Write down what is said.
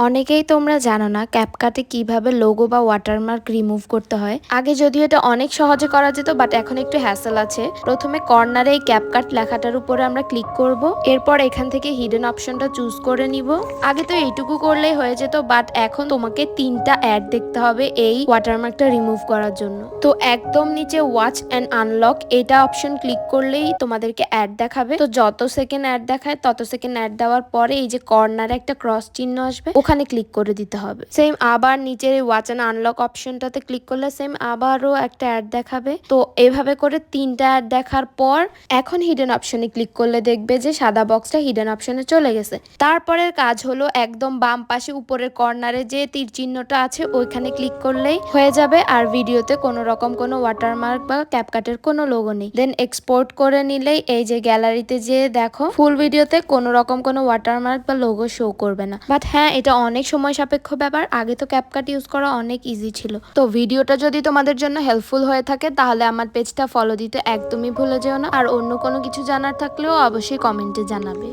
অনেকেই তোমরা জানো না ক্যাপকাটে কিভাবে লোগো বা ওয়াটারমার্ক রিমুভ করতে হয়। আগে যদিও এটা অনেক সহজে করা যেত, বাট এখন একটু হ্যাসেল আছে। প্রথমে কর্নারে এই ক্যাপকাট লেখাটার উপরে আমরা ক্লিক করব। এরপর এখান থেকে হিডেন অপশনটা চুজ করে নিব। আগে তো এইটুকু করলেই হয়ে যেত, বাট এখন তোমাকে 3টা অ্যাড দেখতে হবে এই ওয়াটারমার্কটা রিমুভ করার জন্য। তো একদম নিচে ওয়াচ অ্যান্ড আনলক এটা অপশন ক্লিক করলেই তোমাদেরকে অ্যাড দেখাবে। তো যত সেকেন্ড অ্যাড দেখায় তত সেকেন্ড অ্যাড দেওয়ার পরে এই যে কর্নারে একটা ক্রস চিহ্ন আসবে, ওখানে ক্লিক করে দিতে হবে। সেম আবার নিচের ওয়াচ অ্যান্ড আনলক অপশনটাতে ক্লিক করলে সেম আবারও একটা অ্যাড দেখাবে। তো এভাবে করে 3টা অ্যাড দেখার পর এখন হিডেন অপশনে ক্লিক করলে দেখবে যে সাদা বক্সটা হিডেন অপশনে চলে গেছে। তারপরের কাজ হলো একদম বাম পাশে উপরের কর্নারে যে তীর চিহ্নটা আছে ওইখানে ক্লিক করলেই হয়ে যাবে। আর ভিডিওতে কোনো রকম কোনো ওয়াটারমার্ক বা ক্যাপকাটের কোনো লোগো নেই। দেন এক্সপোর্ট করে নিলেই এই যে গ্যালারিতে যে দেখো ফুল ভিডিওতে কোনো রকম কোনো ওয়াটারমার্ক বা লোগো শো করবে না। বাট হ্যাঁ, এটা অনেক সময় সাপেক্ষ ব্যাপার। আগে তো ক্যাপকাট ইউজ করা অনেক ইজি ছিল। তো ভিডিওটা যদি তোমাদের জন্য হেল্পফুল হয়ে থাকে তাহলে আমার পেজটা ফলো দিতে একদমই ভুলে যেও না। আর অন্য কোনো কিছু জানার থাকলেও অবশ্যই কমেন্টে জানাবে।